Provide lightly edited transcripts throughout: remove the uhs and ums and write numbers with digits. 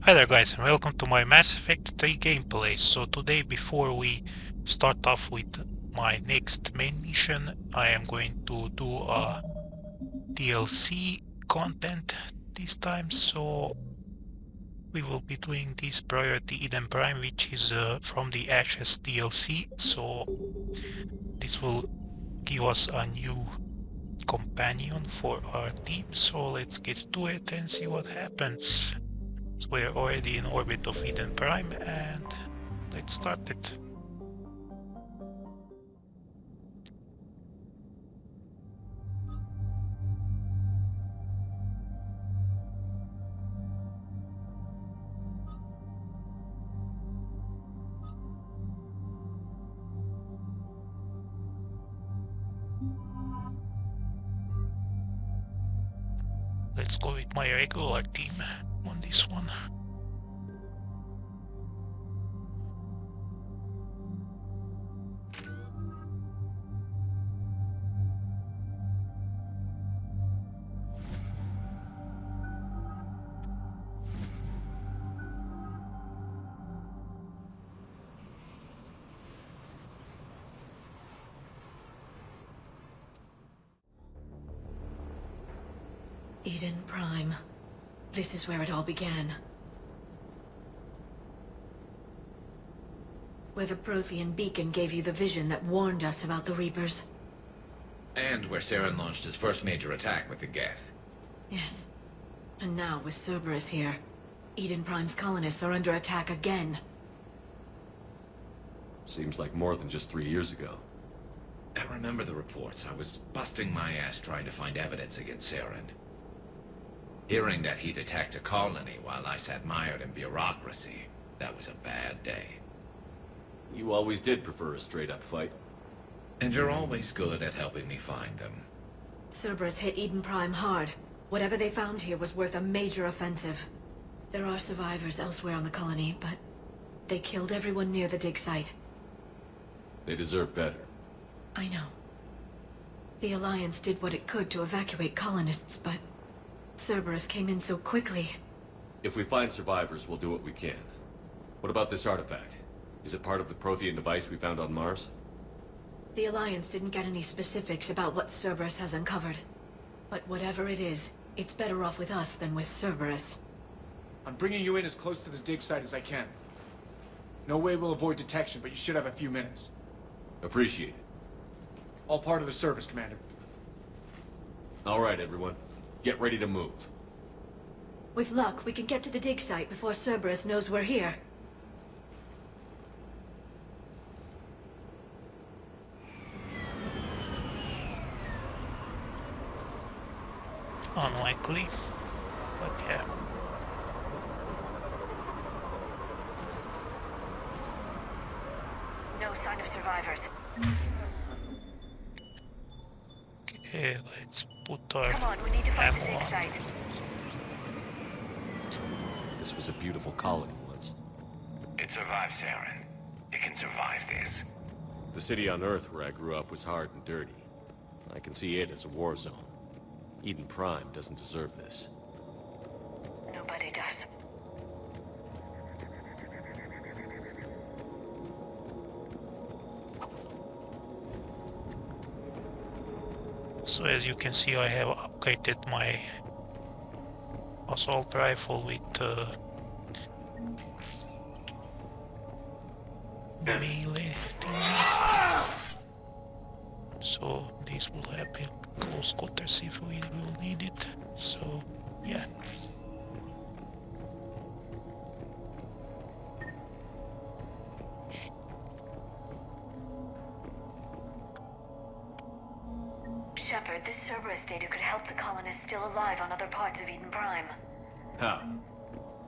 Hi there guys, and welcome to my Mass Effect 3 gameplay. So today, before we start off with my next main mission, I am going to do a DLC content this time. So we will be doing this Priority Eden Prime, which is from the Ashes DLC. So this will give us a new companion for our team. So let's get to it and see what happens. So we're already in orbit of Eden Prime, and let's start it. Let's go with my regular team on this one. Eden Prime. This is where it all began. Where the Prothean beacon gave you the vision that warned us about the Reapers. And where Saren launched his first major attack with the Geth. Yes. And now, with Cerberus here, Eden Prime's colonists are under attack again. Seems like more than just 3 years ago. I remember the reports. I was busting my ass trying to find evidence against Saren. Hearing that he'd attacked a colony while I sat mired in bureaucracy, that was a bad day. You always did prefer a straight-up fight. And you're always good at helping me find them. Cerberus hit Eden Prime hard. Whatever they found here was worth a major offensive. There are survivors elsewhere on the colony, but they killed everyone near the dig site. They deserve better. I know. The Alliance did what it could to evacuate colonists, but Cerberus came in so quickly. If we find survivors, we'll do what we can. What about this artifact? Is it part of the Prothean device we found on Mars? The Alliance didn't get any specifics about what Cerberus has uncovered. But whatever it is, it's better off with us than with Cerberus. I'm bringing you in as close to the dig site as I can. No way we'll avoid detection, but you should have a few minutes. Appreciate it. All part of the service, Commander. All right, everyone. Get ready to move. With luck, we can get to the dig site before Cerberus knows we're here. Unlikely, but yeah. No sign of survivors. Okay, let's put our Come on, we need to find the ammo dig on. site. This was a beautiful colony once. It survived Saren. It can survive this. The city on Earth where I grew up was hard and dirty. I can see it as a war zone. Eden Prime doesn't deserve this. Nobody does. So as you can see, I have upgraded my assault rifle with melee thing. So this will help in close quarters if we will need it. So yeah. Shepard, this Cerberus data could help the colonists still alive on other parts of Eden Prime. How?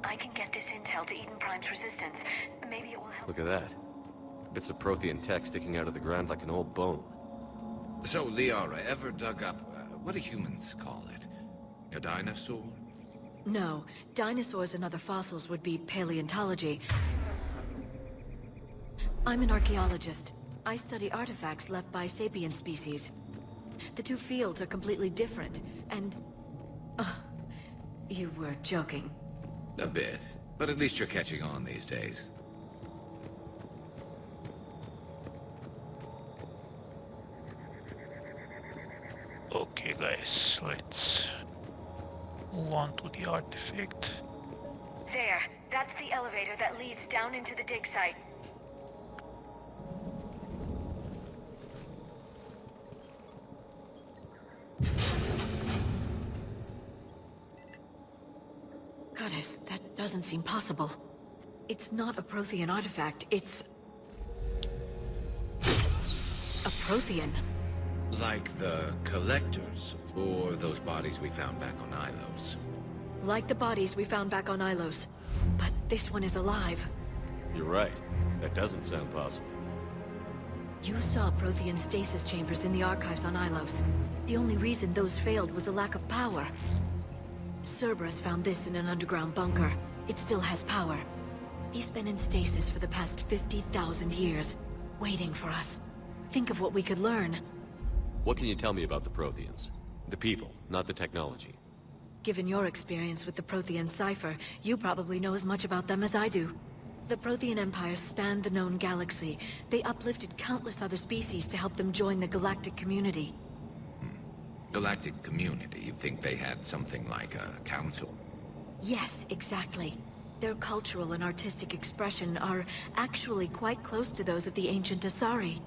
I can get this intel to Eden Prime's resistance. Maybe it will help. Look at that. Bits of Prothean tech sticking out of the ground like an old bone. So, Liara, ever dug up, what do humans call it? A dinosaur? No, dinosaurs and other fossils would be paleontology. I'm an archaeologist. I study artifacts left by sapient species. The two fields are completely different, and... you were joking. A bit. But at least you're catching on these days. Okay guys, let's move on to the artifact. There. That's the elevator that leads down into the dig site. Goddess, that doesn't seem possible. It's not a Prothean artifact, it's... a Prothean. Like the Collectors, or those bodies we found back on Ilos. Like the bodies we found back on Ilos. But this one is alive. You're right. That doesn't sound possible. You saw Prothean stasis chambers in the archives on Ilos. The only reason those failed was a lack of power. Cerberus found this in an underground bunker. It still has power. He's been in stasis for the past 50,000 years, waiting for us. Think of what we could learn. What can you tell me about the Protheans? The people, not the technology. Given your experience with the Prothean cipher, you probably know as much about them as I do. The Prothean Empire spanned the known galaxy. They uplifted countless other species to help them join the galactic community. Galactic community, you'd think they had something like a council? Yes, exactly. Their cultural and artistic expression are actually quite close to those of the ancient Asari.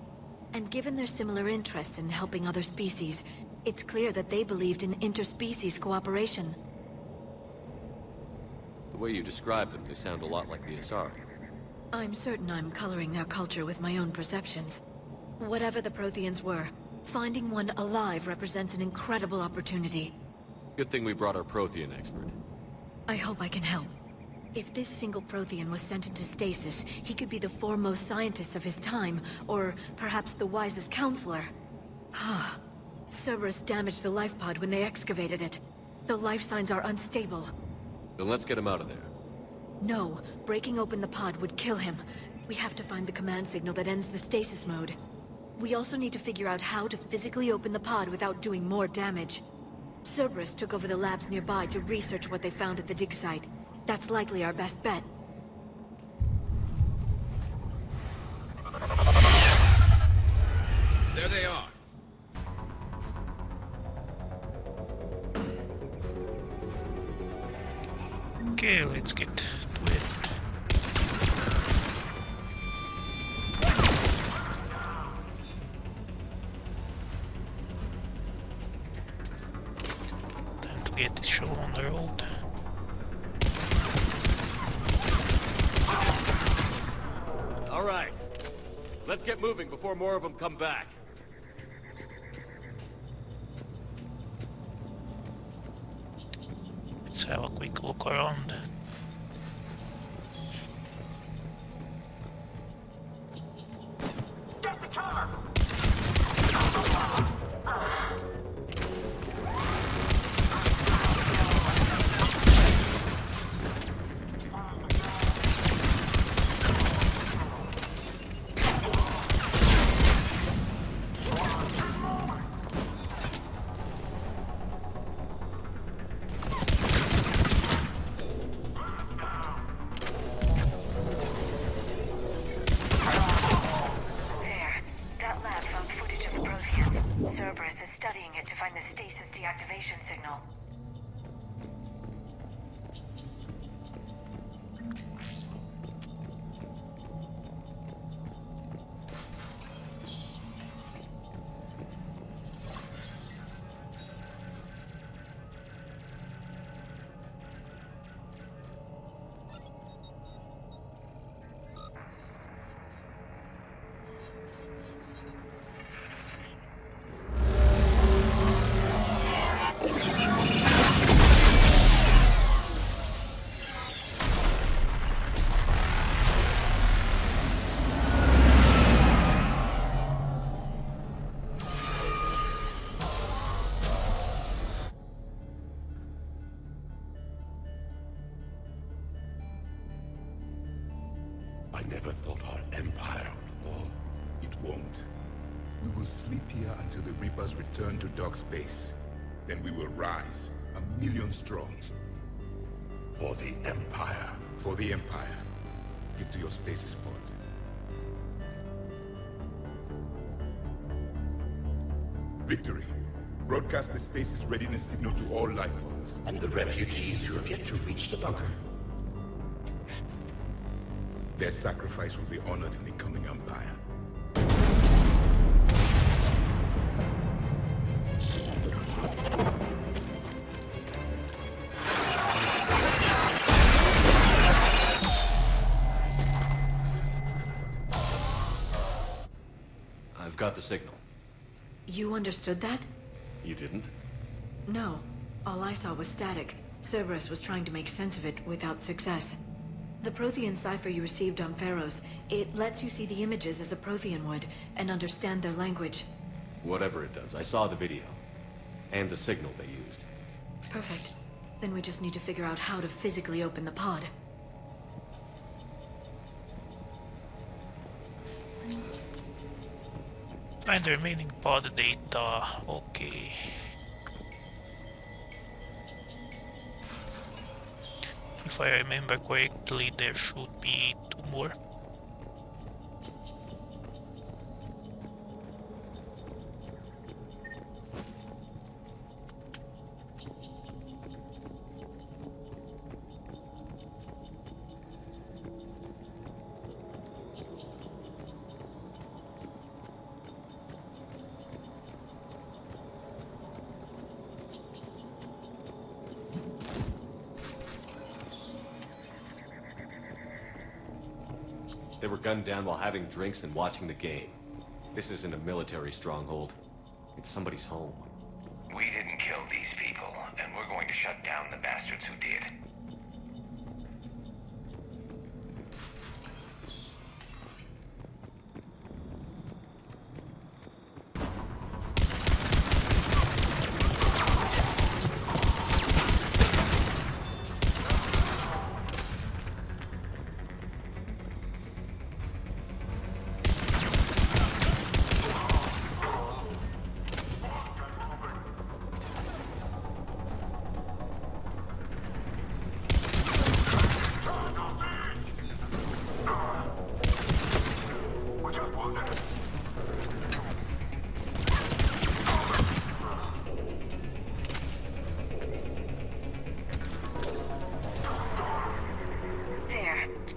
And given their similar interests in helping other species, it's clear that they believed in interspecies cooperation. The way you describe them, they sound a lot like the Asari. I'm certain I'm coloring their culture with my own perceptions. Whatever the Protheans were, finding one alive represents an incredible opportunity. Good thing we brought our Prothean expert. I hope I can help. If this single Prothean was sent into stasis, he could be the foremost scientist of his time, or perhaps the wisest counselor. Ah, Cerberus damaged the life pod when they excavated it. The life signs are unstable. Then let's get him out of there. No, breaking open the pod would kill him. We have to find the command signal that ends the stasis mode. We also need to figure out how to physically open the pod without doing more damage. Cerberus took over the labs nearby to research what they found at the dig site. That's likely our best bet. There they are. Okay, let's get to it. Time to get this show on the road. All right. Let's get moving before more of them come back. Let's have a quick look around. Get the car! Cerberus is studying it to find the stasis deactivation signal. I never thought our empire would fall. It won't. We will sleep here until the Reapers return to Dock's base. Then we will rise, 1,000,000 strong. For the Empire. For the Empire, get to your stasis pod. Victory. Broadcast the stasis readiness signal to all life pods. And the refugees who have yet to reach the bunker. Their sacrifice will be honored in the coming Empire. I've got the signal. You understood that? You didn't? No. All I saw was static. Cerberus was trying to make sense of it without success. The Prothean cipher you received on Pharaohs, it lets you see the images as a Prothean would, and understand their language. Whatever it does, I saw the video. And the signal they used. Perfect. Then we just need to figure out how to physically open the pod. Find the remaining pod data. Okay. If I remember correctly, there should be 2 more. They were gunned down while having drinks and watching the game. This isn't a military stronghold. It's somebody's home. We didn't kill these people, and we're going to shut down the bastards who did.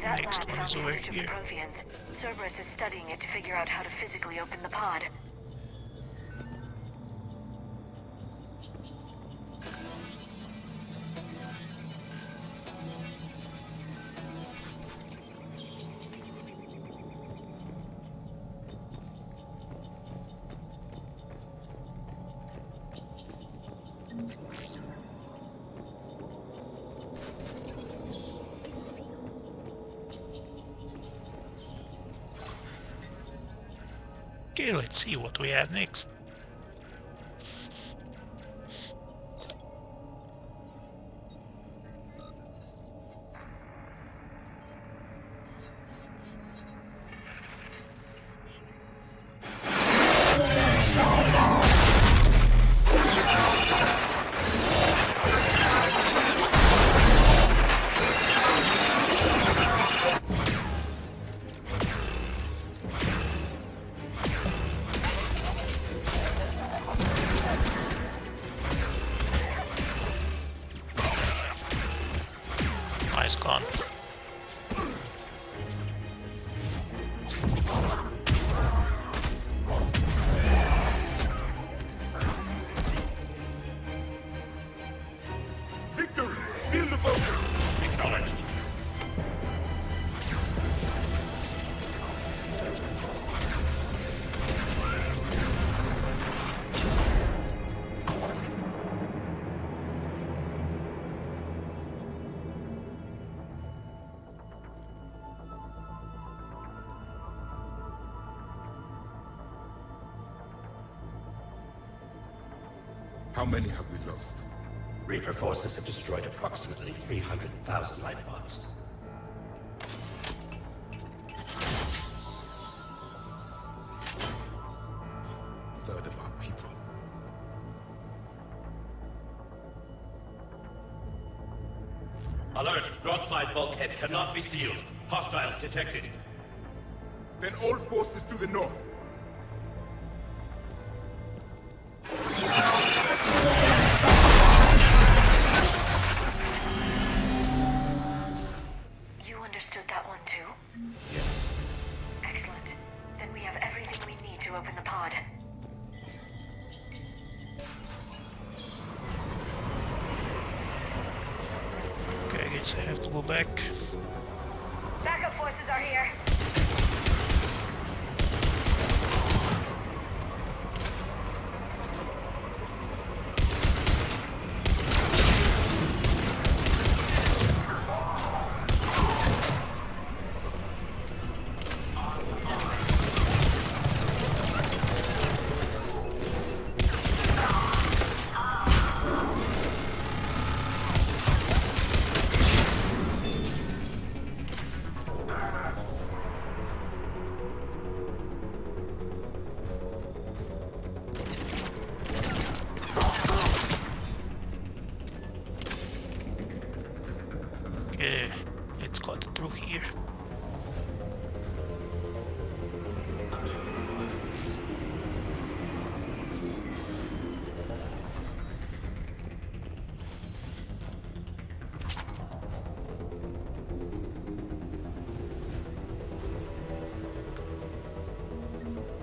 That Next lab one found is the over image of the here. Protheans. Cerberus is studying it to figure out how to physically open the pod. Okay, let's see what we have next. Nice gun. Victory! Seal the bunker! Acknowledged. How many have we lost? Reaper forces have destroyed approximately 300,000 life pods. Third of our people. Alert! Broadside bulkhead cannot be sealed. Hostiles detected. Then all forces to the north. You understood that one too? Yes. Excellent. Then we have everything we need to open the pod. Okay, I guess I have to go back. Backup forces are here. Okay, let's cut through here.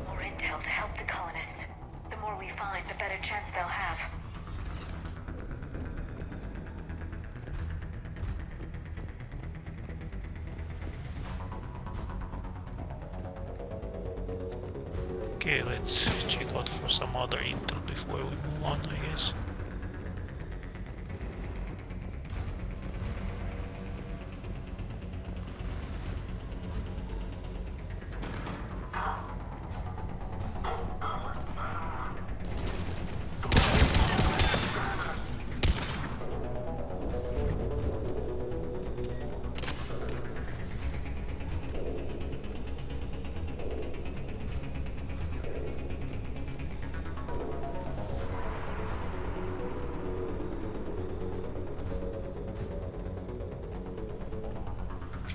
More intel to help the colonists. The more we find, the better chance they'll have. Okay, let's check out for some other intel before we move on, I guess.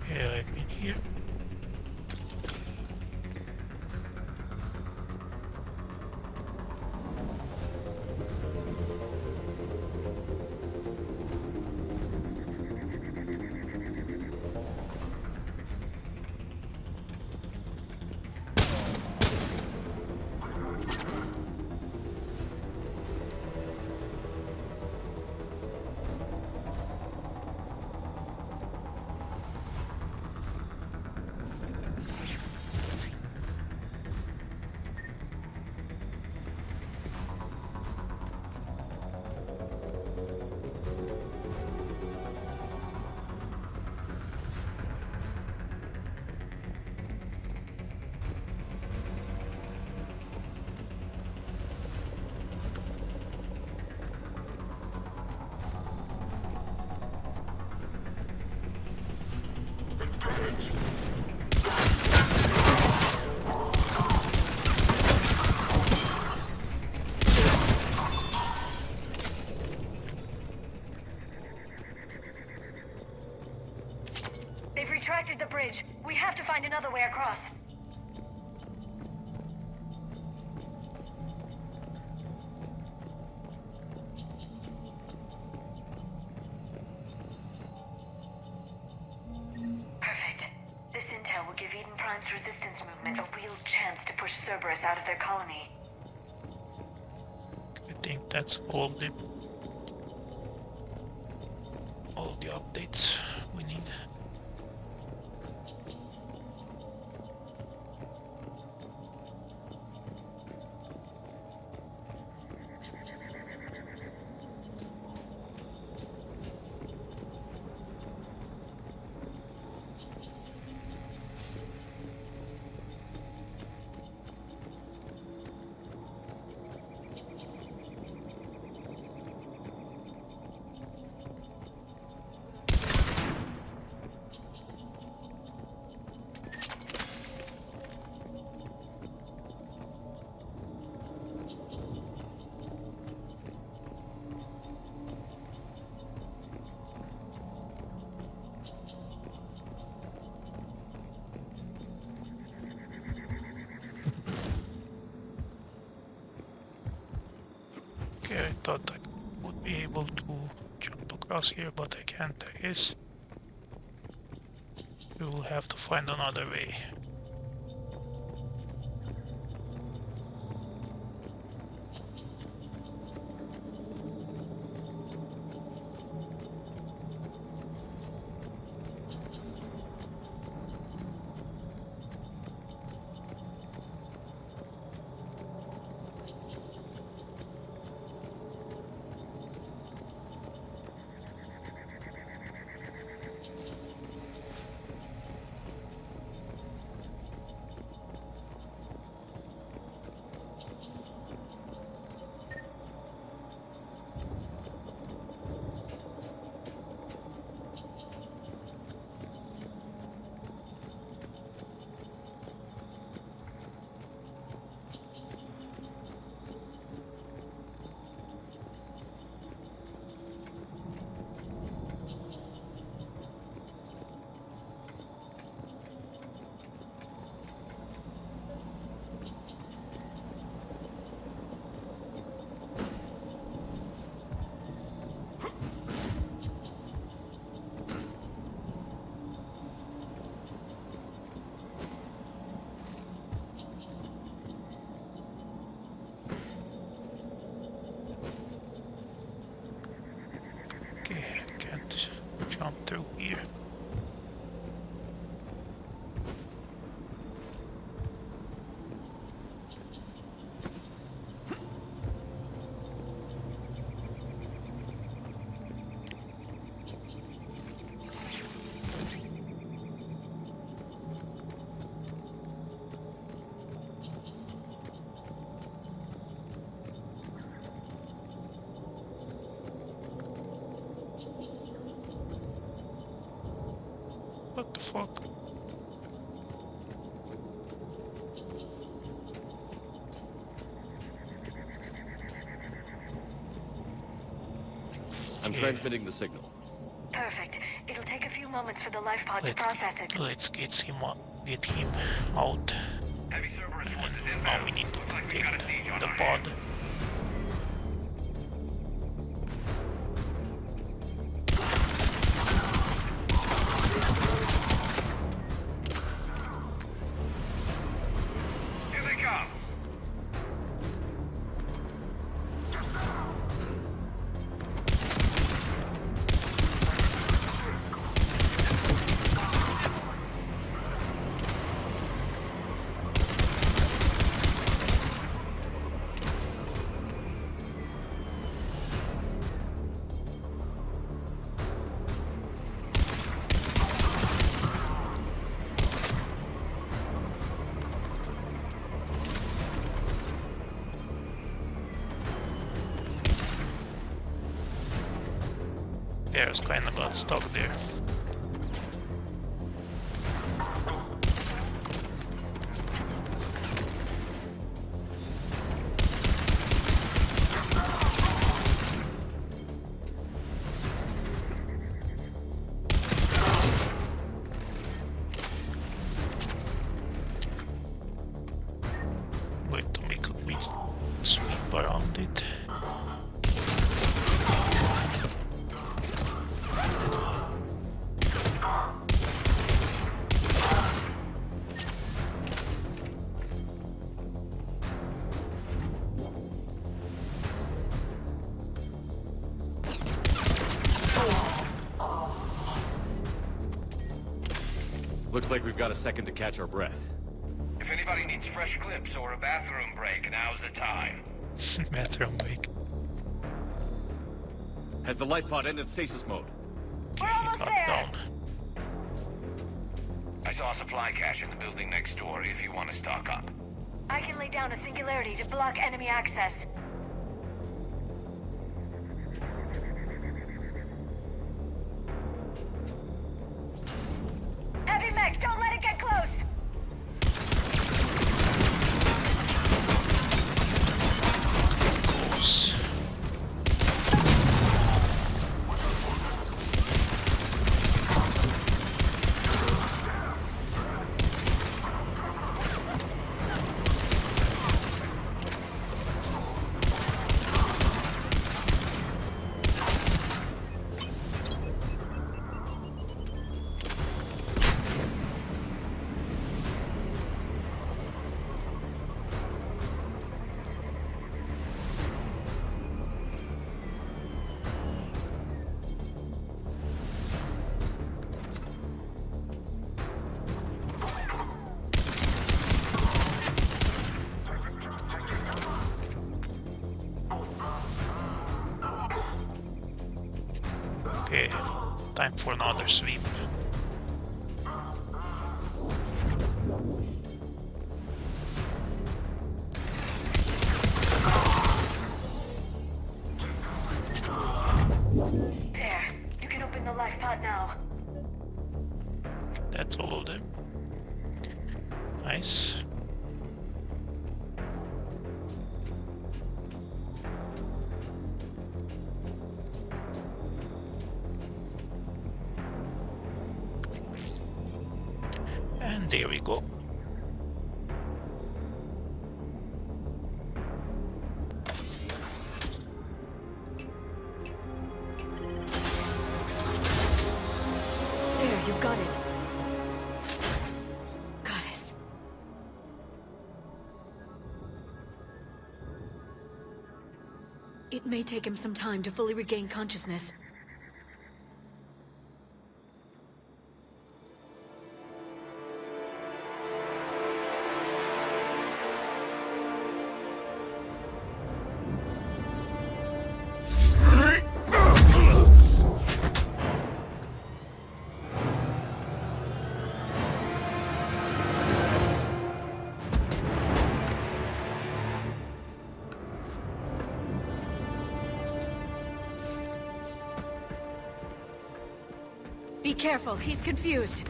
Okay, I've been here. They've retracted the bridge. We have to find another way across. Perfect. This intel will give Eden Prime's resistance movement a real chance to push Cerberus out of their colony. I think that's all of them. All of the updates we need. Okay, I thought I would be able to jump across here, but I can't, I guess. We will have to find another way. Okay, I can't jump through here. What the fuck? I'm transmitting the signal. Perfect. It'll take a few moments for the life pod to process it. Let's get him out. Heavy Cerberus forces Now inbound. we need to Looks like we take got a siege on the our pod. hands. Here they come. There's kinda got stuck there. Going to make a quick sweep around it. Looks like we've got a second to catch our breath. If anybody needs fresh clips or a bathroom break, now's the time. Bathroom break. Has the life pod ended stasis mode? We're almost Got there! down. I saw a supply cache in the building next door if you want to stock up. I can lay down a singularity to block enemy access. Heavy mech, don't let it get close! Goes. time for another sweep. There. You can open the life pod now. That's all of them. Nice. And there we go. There, you've got it. Goddess. It may take him some time to fully regain consciousness. Be careful, he's confused.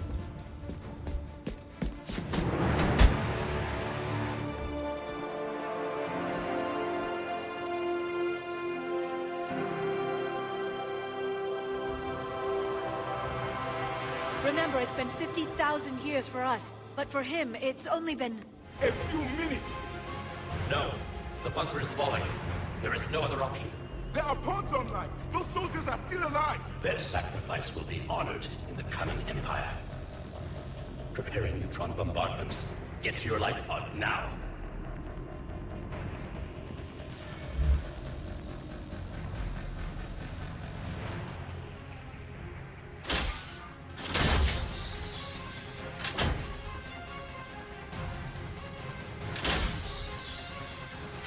Remember, it's been 50,000 years for us, but for him, it's only been... A few minutes! No. The bunker is falling. There is no other option. There are pods online! Those soldiers are still alive! Their sacrifice will be honored in the coming Empire. Preparing neutron bombardment. Get to your life pod now.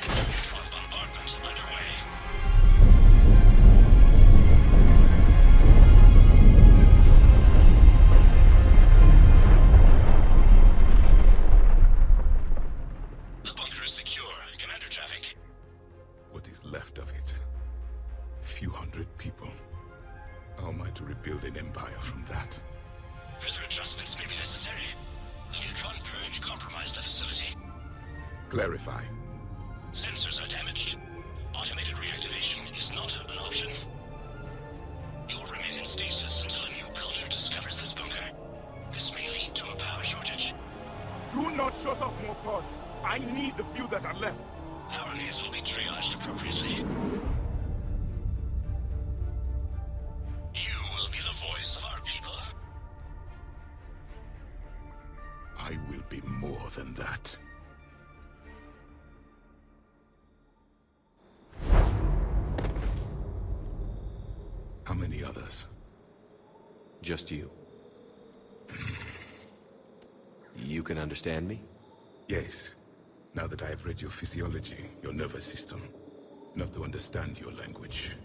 Neutron bombardment underway. The bunker is secure. Commander traffic. What is left of it? A few hundred people. How am I to rebuild an empire from that? Further adjustments may be necessary. The neutron purge compromised the facility. Clarify. Sensors are damaged. Automated reactivation is not an option. You will remain in stasis until a new culture discovers this bunker. This may lead to a power shortage. Do not shut off more pods! I need the few that are left! Power needs will be triaged appropriately. You will be the voice of our people. I will be more than that. How many others? Just you. You can understand me? Yes. Now that I have read your physiology, your nervous system, enough to understand your language.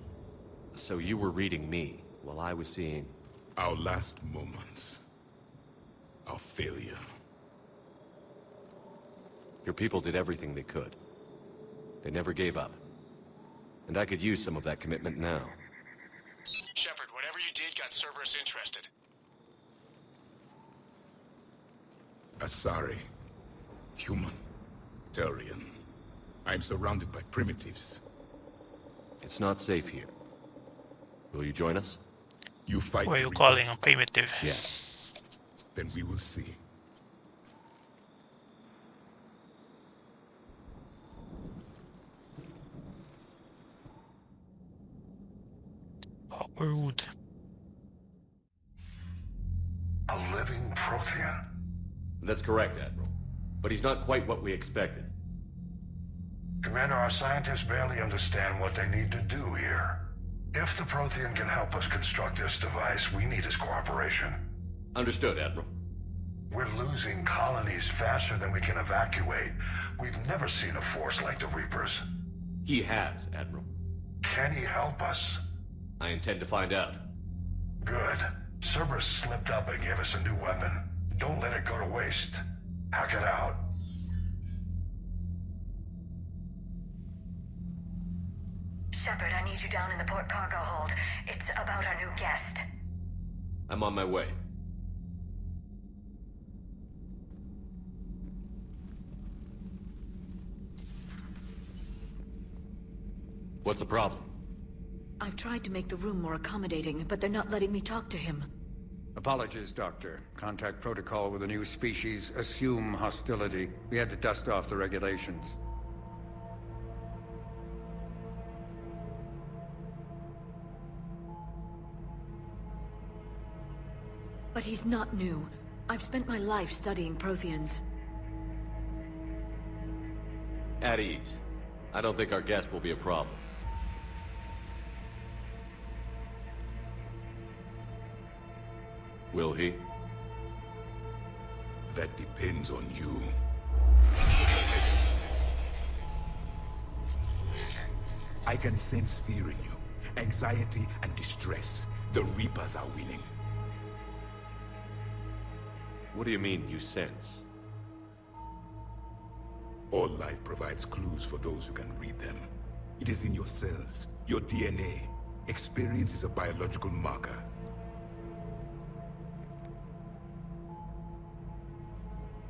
So you were reading me, while I was seeing... Our last moments. Our failure. Your people did everything they could. They never gave up. And I could use some of that commitment now. Shepard, whatever you did got Cerberus interested. Asari. Human. Turian. I'm surrounded by primitives. It's not safe here. Will you join us? You fight. Why are you the calling Reapers, him primitive? Yes. Then we will see. How rude. A living Prothean? That's correct, Admiral. But he's not quite what we expected. Commander, our scientists barely understand what they need to do here. If the Prothean can help us construct this device, we need his cooperation. Understood, Admiral. We're losing colonies faster than we can evacuate. We've never seen a force like the Reapers. He has, Admiral. Can he help us? I intend to find out. Good. Cerberus slipped up and gave us a new weapon. Don't let it go to waste. Hack it out. Shepard, I need you down in the port cargo hold. It's about our new guest. I'm on my way. What's the problem? I've tried to make the room more accommodating, but they're not letting me talk to him. Apologies, Doctor. Contact protocol with a new species. Assume hostility. We had to dust off the regulations. But he's not new. I've spent my life studying Protheans. At ease. I don't think our guest will be a problem. Will he? That depends on you. I can sense fear in you. Anxiety and distress. The Reapers are winning. What do you mean, you sense? All life provides clues for those who can read them. It is in your cells, your DNA. Experience is a biological marker.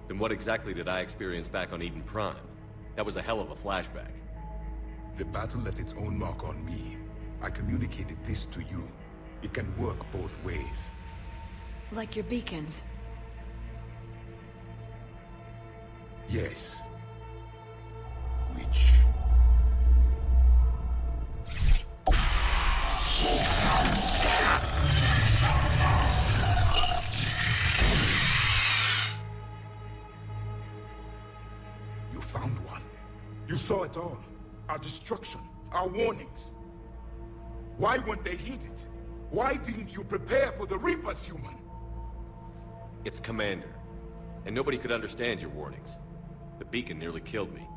Then what exactly did I experience back on Eden Prime? That was a hell of a flashback. The battle left its own mark on me. I communicated this to you. It can work both ways. Like your beacons. Yes. Which... You found one. You saw it all. Our destruction. Our warnings. Why weren't they heeded? Why didn't you prepare for the Reapers, human? It's Commander. And nobody could understand your warnings. The beacon nearly killed me.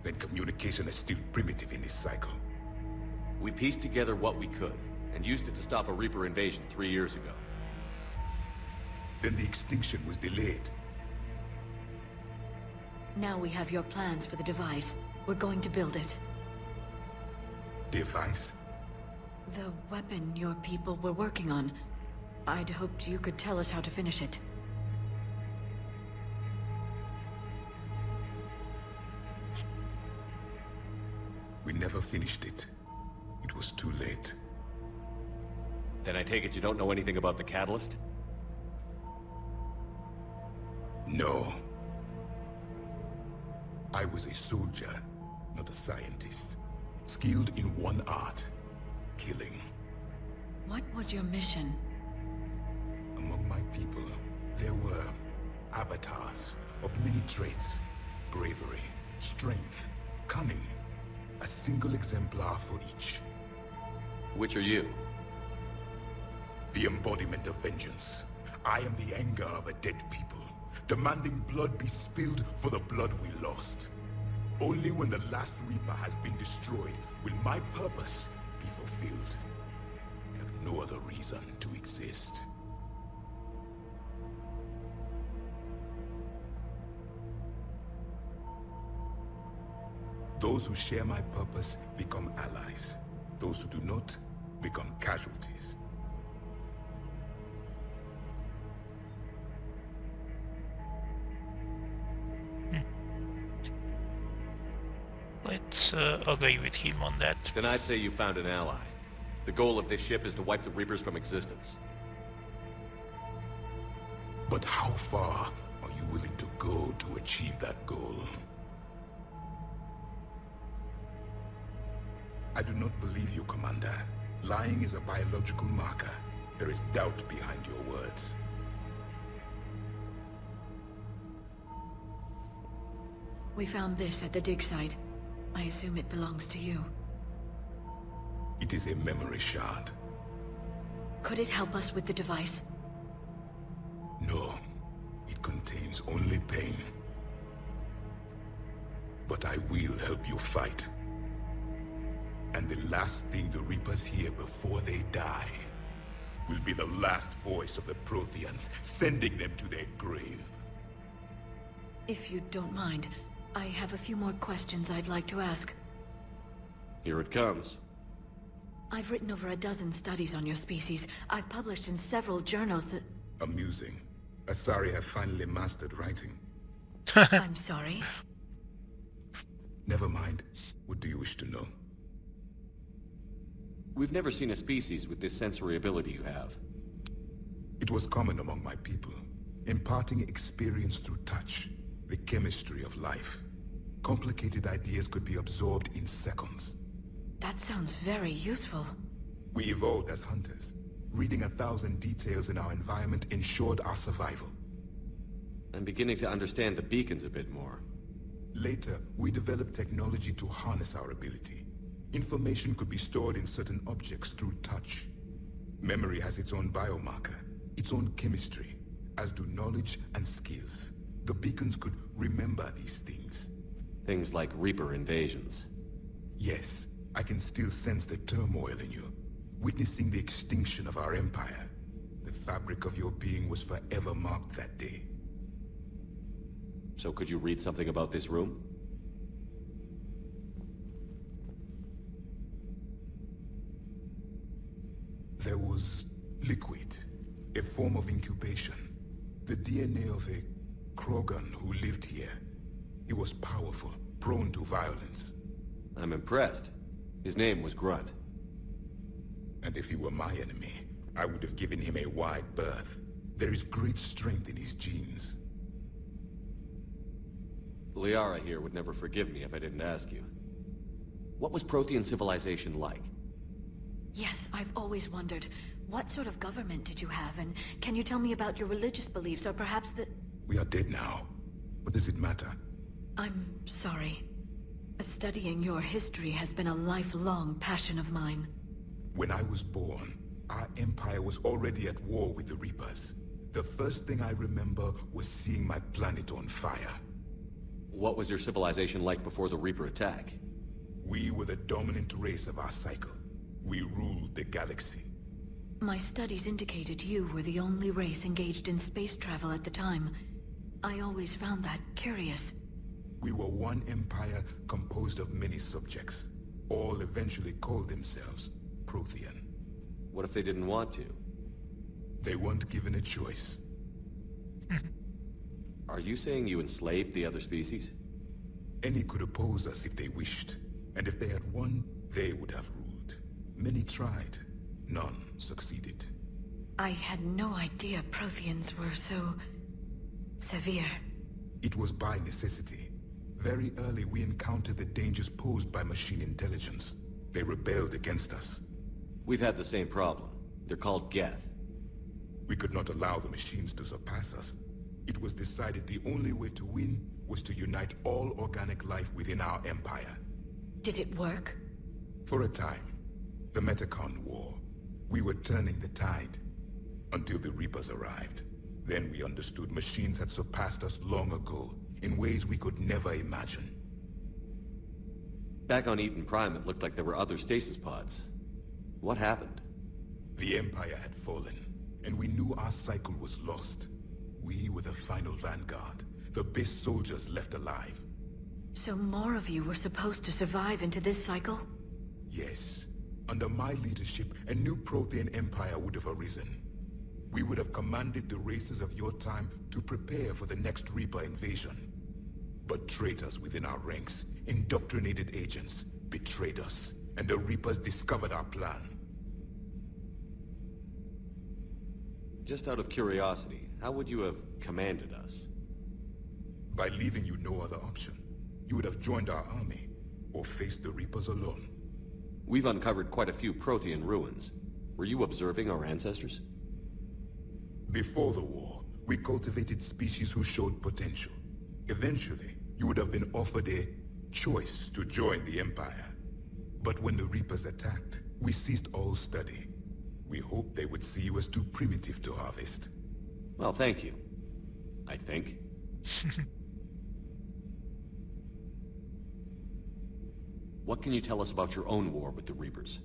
Then communication is still primitive in this cycle. We pieced together what we could, and used it to stop a Reaper invasion 3 years ago. Then the extinction was delayed. Now we have your plans for the device. We're going to build it. Device? The weapon your people were working on. I'd hoped you could tell us how to finish it. We never finished it. It was too late. Then I take it you don't know anything about the catalyst? No. I was a soldier, not a scientist. Skilled in one art, killing. What was your mission? Among my people, there were avatars of many traits. Bravery, strength, cunning. A single exemplar for each. Which are you? The embodiment of vengeance. I am the anger of a dead people, demanding blood be spilled for the blood we lost. Only when the last Reaper has been destroyed will my purpose be fulfilled. I have no other reason to exist. Those who share my purpose become allies. Those who do not become casualties. Let's agree with him on that. Then I'd say you found an ally. The goal of this ship is to wipe the Reapers from existence. But how far are you willing to go to achieve that goal? I do not believe you, Commander. Lying is a biological marker. There is doubt behind your words. We found this at the dig site. I assume it belongs to you. It is a memory shard. Could it help us with the device? No. It contains only pain. But I will help you fight. And the last thing the Reapers hear before they die will be the last voice of the Protheans, sending them to their grave. If you don't mind, I have a few more questions I'd like to ask. Here it comes. I've written over a dozen studies on your species. I've published in several journals that... Amusing. Asari have finally mastered writing. I'm sorry. Never mind. What do you wish to know? We've never seen a species with this sensory ability you have. It was common among my people, imparting experience through touch, the chemistry of life. Complicated ideas could be absorbed in seconds. That sounds very useful. We evolved as hunters. Reading 1,000 details in our environment ensured our survival. I'm beginning to understand the beacons a bit more. Later, we developed technology to harness our ability. Information could be stored in certain objects through touch. Memory has its own biomarker, its own chemistry, as do knowledge and skills. The beacons could remember these things. Things like Reaper invasions. Yes, I can still sense the turmoil in you, witnessing the extinction of our empire. The fabric of your being was forever marked that day. So could you read something about this room? There was liquid, a form of incubation. The DNA of a Krogan who lived here. He was powerful, prone to violence. I'm impressed. His name was Grunt. And if he were my enemy, I would have given him a wide berth. There is great strength in his genes. Liara here would never forgive me if I didn't ask you. What was Prothean civilization like? Yes, I've always wondered, what sort of government did you have, and can you tell me about your religious beliefs, or perhaps the... We are dead now. What does it matter? I'm sorry. Studying your history has been a lifelong passion of mine. When I was born, our empire was already at war with the Reapers. The first thing I remember was seeing my planet on fire. What was your civilization like before the Reaper attack? We were the dominant race of our cycle. We ruled the galaxy. My studies indicated you were the only race engaged in space travel at the time. I always found that curious. We were one empire composed of many subjects. All eventually called themselves Prothean. What if they didn't want to? They weren't given a choice. Are you saying you enslaved the other species? Any could oppose us if they wished. And if they had won, they would have ruled. Many tried. None succeeded. I had no idea Protheans were so... severe. It was by necessity. Very early we encountered the dangers posed by machine intelligence. They rebelled against us. We've had the same problem. They're called Geth. We could not allow the machines to surpass us. It was decided the only way to win was to unite all organic life within our empire. Did it work? For a time. The Metacon War. We were turning the tide. Until the Reapers arrived. Then we understood machines had surpassed us long ago, in ways we could never imagine. Back on Eden Prime, it looked like there were other stasis pods. What happened? The Empire had fallen, and we knew our cycle was lost. We were the final vanguard, the best soldiers left alive. So more of you were supposed to survive into this cycle? Yes. Under my leadership, a new Prothean empire would have arisen. We would have commanded the races of your time to prepare for the next Reaper invasion. But traitors within our ranks, indoctrinated agents, betrayed us, and the Reapers discovered our plan. Just out of curiosity, how would you have commanded us? By leaving you no other option. You would have joined our army, or faced the Reapers alone. We've uncovered quite a few Prothean ruins. Were you observing our ancestors? Before the war, we cultivated species who showed potential. Eventually, you would have been offered a choice to join the Empire. But when the Reapers attacked, we ceased all study. We hoped they would see you as too primitive to harvest. Well, thank you. I think. What can you tell us about your own war with the Reapers?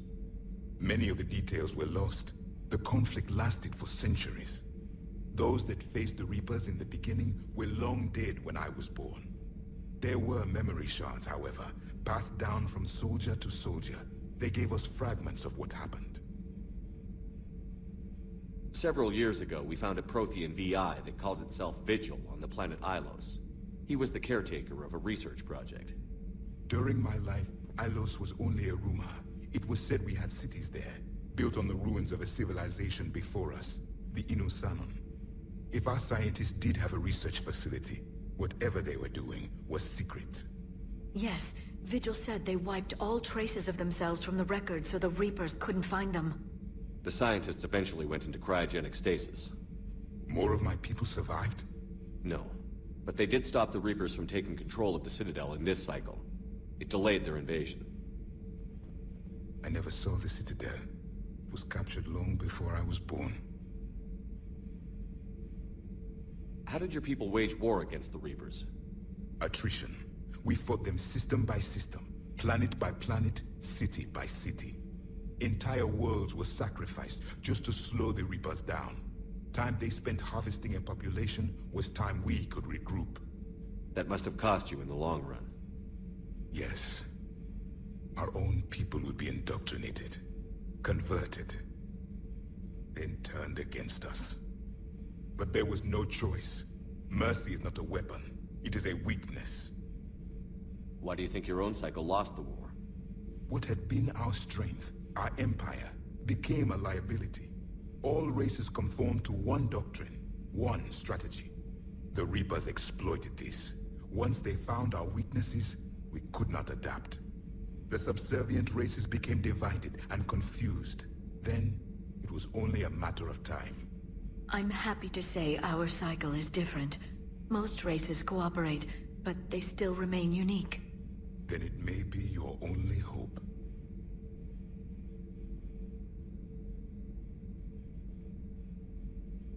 Many of the details were lost. The conflict lasted for centuries. Those that faced the Reapers in the beginning were long dead when I was born. There were memory shards, however, passed down from soldier to soldier. They gave us fragments of what happened. Several years ago, we found a Prothean VI that called itself Vigil on the planet Ilos. He was the caretaker of a research project. During my life, Ilos was only a rumor. It was said we had cities there, built on the ruins of a civilization before us, the Inusanon. If our scientists did have a research facility, whatever they were doing was secret. Yes, Vigil said they wiped all traces of themselves from the records so the Reapers couldn't find them. The scientists eventually went into cryogenic stasis. More of my people survived? No, but they did stop the Reapers from taking control of the Citadel in this cycle. It delayed their invasion. I never saw the Citadel. It was captured long before I was born. How did your people wage war against the Reapers? Attrition. We fought them system by system, planet by planet, city by city. Entire worlds were sacrificed just to slow the Reapers down. Time they spent harvesting a population was time we could regroup. That must have cost you in the long run. Yes. Our own people would be indoctrinated, converted, then turned against us. But there was no choice. Mercy is not a weapon. It is a weakness. Why do you think your own cycle lost the war? What had been our strength, our empire, became a liability. All races conformed to one doctrine, one strategy. The Reapers exploited this. Once they found our weaknesses, we could not adapt. The subservient races became divided and confused. Then, it was only a matter of time. I'm happy to say our cycle is different. Most races cooperate, but they still remain unique. Then it may be your only hope.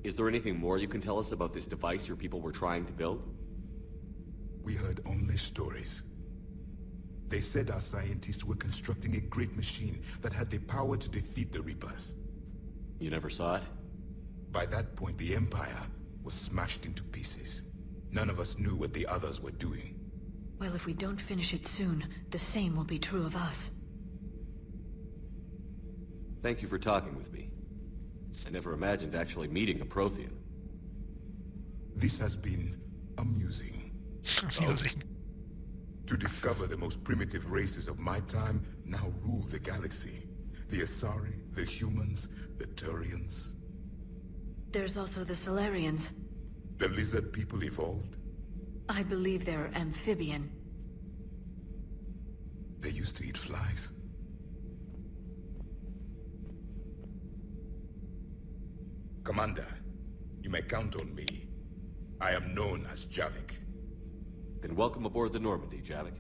Is there anything more you can tell us about this device your people were trying to build? We heard only stories. They said our scientists were constructing a great machine that had the power to defeat the Reapers. You never saw it? By that point, the Empire was smashed into pieces. None of us knew what the others were doing. Well, if we don't finish it soon, the same will be true of us. Thank you for talking with me. I never imagined actually meeting a Prothean. This has been amusing. Amusing. To discover the most primitive races of my time now rule the galaxy. The Asari, the humans, the Turians. There's also the Solarians. The lizard people evolved. I believe they're amphibian. They used to eat flies. Commander, you may count on me. I am known as Javik. Then welcome aboard the Normandy, Javik.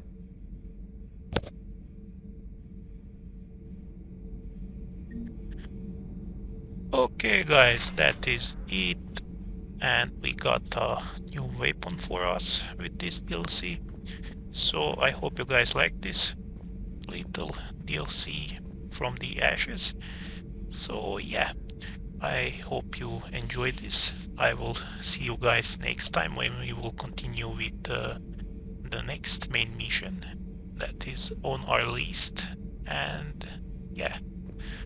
Okay guys, that is it. And we got a new weapon for us with this DLC. So I hope you guys like this little DLC from the ashes. So yeah, I hope you enjoyed this. I will see you guys next time when we will continue with the next main mission that is on our list. And yeah,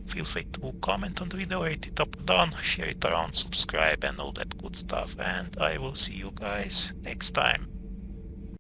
feel free to comment on the video, rate it up or down, share it around, subscribe and all that good stuff. And I will see you guys next time.